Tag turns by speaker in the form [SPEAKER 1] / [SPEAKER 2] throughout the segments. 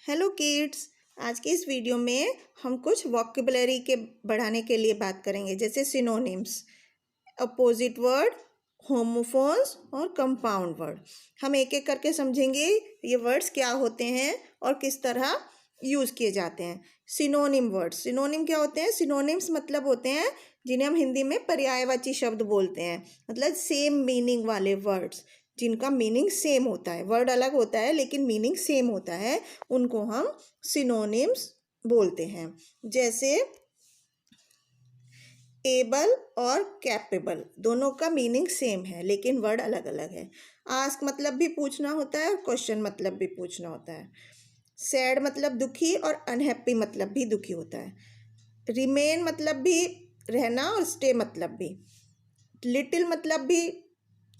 [SPEAKER 1] Hello kids. आज की इस वीडियो में हम कुछ वोकेबुलरी के बढ़ाने के लिए बात करेंगे, जैसे सिनोनिम्स, अपोजिट वर्ड, होमोफोन्स और कंपाउंड वर्ड। हम एक एक करके समझेंगे ये वर्ड्स क्या होते हैं और किस तरह यूज़ किए जाते हैं। सिनोनिम वर्ड्स, सिनोनिम क्या होते हैं? सिनोनिम्स मतलब होते हैं जिन्हें हम हिंदी में पर्यायवाची शब्द बोलते हैं, मतलब सेम मीनिंग वाले वर्ड्स जिनका मीनिंग सेम होता है। वर्ड अलग होता है लेकिन मीनिंग सेम होता है, उनको हम सिनोनिम्स बोलते हैं। जैसे एबल और कैपेबल, दोनों का मीनिंग सेम है लेकिन वर्ड अलग अलग है। आस्क मतलब भी पूछना होता है और क्वेश्चन मतलब भी पूछना होता है। सैड मतलब दुखी और अनहैप्पी मतलब भी दुखी होता है। रिमेन मतलब भी रहना और स्टे मतलब भी। लिटिल मतलब भी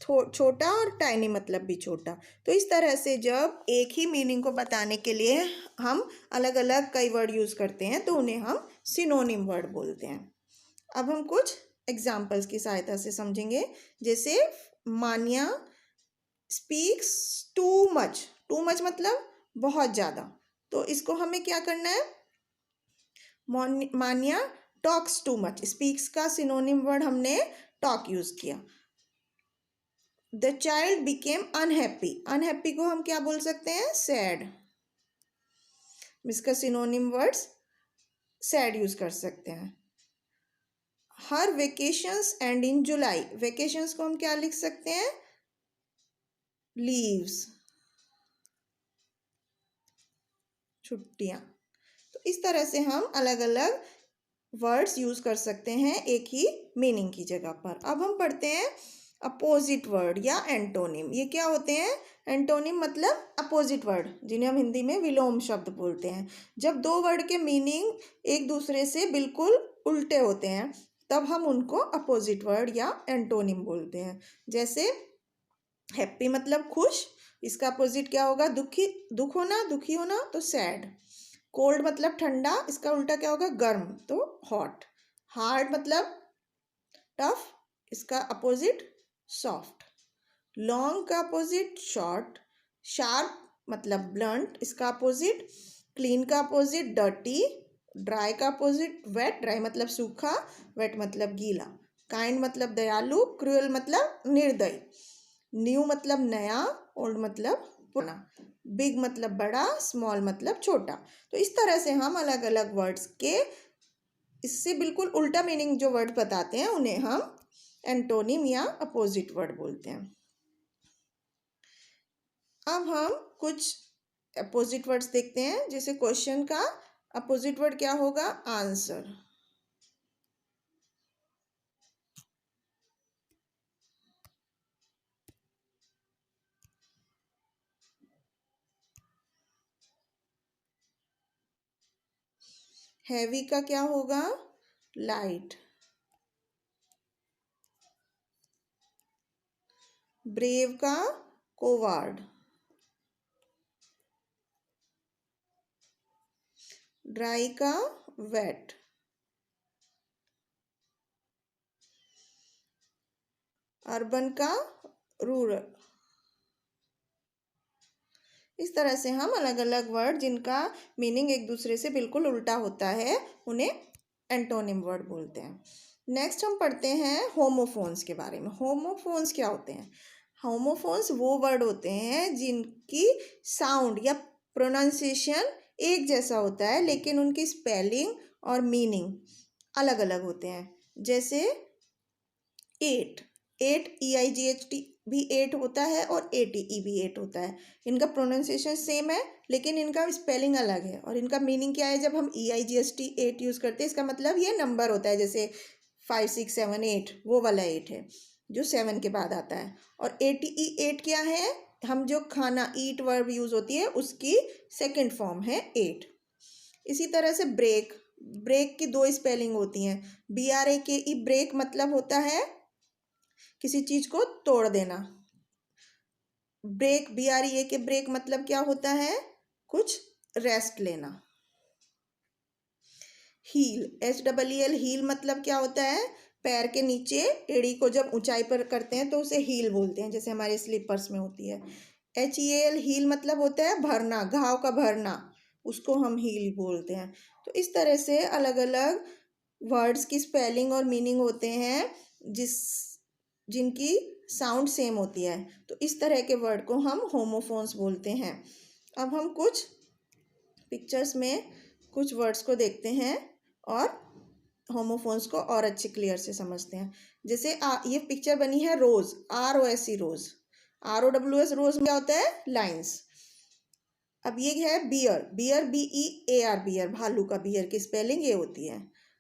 [SPEAKER 1] छोटा और टाइनी मतलब भी छोटा। तो इस तरह से जब एक ही मीनिंग को बताने के लिए हम अलग अलग कई वर्ड यूज़ करते हैं तो उन्हें हम सिनोनिम वर्ड बोलते हैं। अब हम कुछ एग्जाम्पल्स की सहायता से समझेंगे। जैसे Manya speaks too much, too much मतलब बहुत ज़्यादा, तो इसको हमें क्या करना है? Manya talks too much, speaks का सिनोनिम वर्ड हमने टॉक यूज़ किया। The child became unhappy, unhappy को हम क्या बोल सकते हैं? सैड। इसका सिनोनिम वर्ड्स सैड यूज़ कर सकते हैं। Her vacations end in July, vacations को हम क्या लिख सकते हैं? लीव्स, छुट्टियाँ। तो इस तरह से हम अलग अलग वर्ड्स यूज़ कर सकते हैं एक ही मीनिंग की जगह पर। अब हम पढ़ते हैं अपोजिट वर्ड या एंटोनिम। ये क्या होते हैं? एंटोनिम मतलब अपोजिट वर्ड, जिन्हें हम हिंदी में विलोम शब्द बोलते हैं। जब दो वर्ड के मीनिंग एक दूसरे से बिल्कुल उल्टे होते हैं तब हम उनको अपोजिट वर्ड या एंटोनिम बोलते हैं। जैसे हैप्पी मतलब खुश, इसका अपोजिट क्या होगा? दुखी, दुख होना, दुखी होना, तो सैड। कोल्ड मतलब ठंडा, इसका उल्टा क्या होगा? गर्म, तो हॉट। हार्ड मतलब टफ, इसका अपोजिट सॉफ्ट। लॉन्ग का अपोजिट शॉर्ट। शार्प मतलब ब्लंट, इसका अपोजिट क्लीन का अपोजिट डर्टी। ड्राई का अपोजिट वेट, ड्राई मतलब सूखा, वेट मतलब गीला। काइंड मतलब दयालु, क्रूएल मतलब निर्दयी। न्यू मतलब नया, ओल्ड मतलब पुराना। बिग मतलब बड़ा, स्मॉल मतलब छोटा। तो इस तरह से हम अलग अलग वर्ड्स के इससे बिल्कुल उल्टा मीनिंग जो वर्ड बताते हैं उन्हें हम एंटोनिम या अपोजिट वर्ड बोलते हैं। अब हम कुछ अपोजिट वर्ड्स देखते हैं। जैसे क्वेश्चन का अपोजिट वर्ड क्या होगा? आंसर। हैवी का क्या होगा? लाइट। ब्रेव का कोवार्ड। ड्राई का वेट। अर्बन का रूरल। इस तरह से हम अलग अलग वर्ड जिनका मीनिंग एक दूसरे से बिल्कुल उल्टा होता है उन्हें एंटोनिम वर्ड बोलते हैं। नेक्स्ट हम पढ़ते हैं होमोफोन्स के बारे में। होमोफोन्स क्या होते हैं? होमोफोन्स वो वर्ड होते हैं जिनकी साउंड या प्रोनाउंसिएशन एक जैसा होता है लेकिन उनकी स्पेलिंग और मीनिंग अलग अलग होते हैं। जैसे एट, एट EIGHT भी एट होता है और ATE भी एट होता है। इनका प्रोनाउंसिएशन सेम है लेकिन इनका स्पेलिंग अलग है। और इनका मीनिंग क्या है? जब हम EIGHT एट यूज़ करते हैं इसका मतलब ये नंबर होता है, जैसे 5 6 7 8, वो वाला एट है जो 7 के बाद आता है। और ATE एट क्या है? हम जो खाना ईट वर्ब यूज़ होती है उसकी सेकेंड फॉर्म है एट। इसी तरह से ब्रेक, ब्रेक की दो स्पेलिंग होती हैं। BRAKE, ब्रेक मतलब होता है किसी चीज को तोड़ देना। ब्रेक BREAK ब्रेक मतलब क्या होता है? कुछ रेस्ट लेना। हील HEEL, हील मतलब क्या होता है? पैर के नीचे एड़ी को जब ऊंचाई पर करते हैं तो उसे हील बोलते हैं, जैसे हमारे स्लीपर्स में होती है। HEAL हील मतलब होता है भरना, घाव का भरना। उसको हम हील बोलते हैं। तो इस तरह से अलग अलग वर्ड्स की स्पेलिंग और मीनिंग होते हैं जिनकी साउंड सेम होती है। तो इस तरह के वर्ड को हम होमोफोन्स बोलते हैं। अब हम कुछ पिक्चर्स में कुछ वर्ड्स को देखते हैं और होमोफोन्स को और अच्छे क्लियर से समझते हैं। जैसे ये पिक्चर बनी है रोज, ROSE रोज, ROWS रोज में क्या होता है? लाइन्स। अब ये है बियर, बियर BEAR बियर, भालू का बियर की स्पेलिंग ये होती है।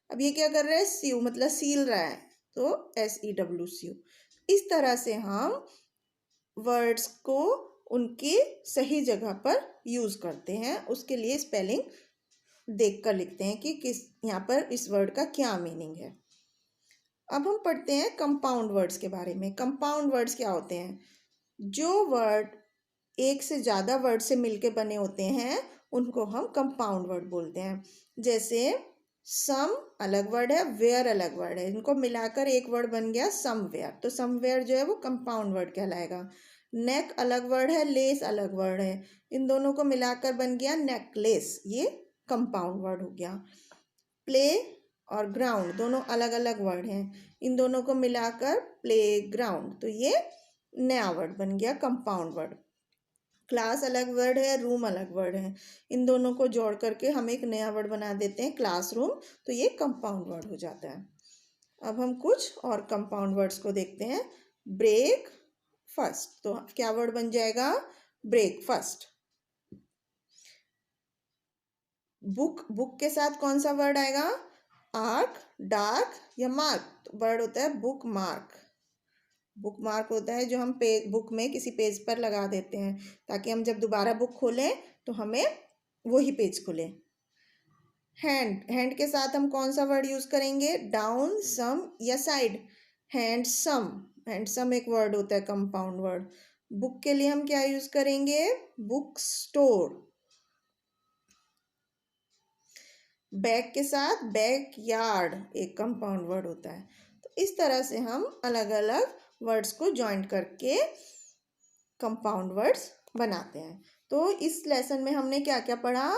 [SPEAKER 1] अब ये क्या कर रहा है? स्यू मतलब सील रहा है, तो SEW। इस तरह से हम वर्ड्स को उनकी सही जगह पर यूज करते हैं। उसके लिए स्पेलिंग देख कर लिखते हैं कि किस यहाँ पर इस वर्ड का क्या मीनिंग है। अब हम पढ़ते हैं कंपाउंड वर्ड्स के बारे में। कंपाउंड वर्ड्स क्या होते हैं? जो वर्ड एक से ज़्यादा वर्ड से मिलके बने होते हैं उनको हम कंपाउंड वर्ड बोलते हैं। जैसे सम अलग वर्ड है, वेयर अलग वर्ड है, इनको मिलाकर एक वर्ड बन गया समवेयर। तो समवेयर जो है वो कंपाउंड वर्ड कहलाएगा। नेक अलग वर्ड है, लेस अलग वर्ड है, इन दोनों को मिलाकर बन गया नेकलेस, ये कंपाउंड वर्ड हो गया। प्ले और ग्राउंड दोनों अलग अलग वर्ड हैं, इन दोनों को मिलाकर प्ले ग्राउंड, तो ये नया वर्ड बन गया कंपाउंड वर्ड। क्लास अलग वर्ड है, रूम अलग वर्ड है, इन दोनों को जोड़ करके हम एक नया वर्ड बना देते हैं क्लासरूम, तो ये कंपाउंड वर्ड हो जाता है। अब हम कुछ और कंपाउंड वर्ड्स को देखते हैं। ब्रेक फर्स्ट, तो क्या वर्ड बन जाएगा? ब्रेकफास्ट। बुक, बुक के साथ कौन सा वर्ड आएगा? आर्क, डार्क या मार्क, तो वर्ड होता है बुक मार्क। बुक मार्क होता है जो हम पेज, बुक में किसी पेज पर लगा देते हैं ताकि हम जब दोबारा बुक खोलें तो हमें वही पेज खुले। हैंड, हैंड के साथ हम कौन सा वर्ड यूज करेंगे? डाउन, सम या साइड? हैंडसम, हैंडसम एक वर्ड होता है कंपाउंड वर्ड। बुक के लिए हम क्या यूज करेंगे? Book store. बैक के साथ बैक यार्ड एक कंपाउंड वर्ड होता है। तो इस तरह से हम अलग अलग वर्ड्स को जॉइंट करके कंपाउंड वर्ड्स बनाते हैं। तो इस लेसन में हमने क्या क्या पढ़ा?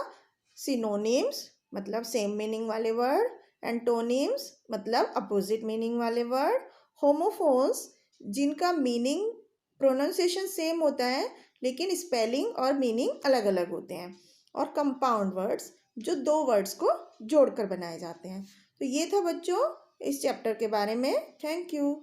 [SPEAKER 1] सिनोनिम्स मतलब सेम मीनिंग वाले वर्ड, एंटोनिम्स मतलब अपोजिट मीनिंग वाले वर्ड, होमोफोन्स जिनका मीनिंग प्रोनाउंसिएशन सेम होता है लेकिन स्पेलिंग और मीनिंग अलग अलग होते हैं, और कंपाउंड वर्ड्स जो दो वर्ड्स को जोड़कर बनाए जाते हैं। तो ये था बच्चों इस चैप्टर के बारे में। Thank you.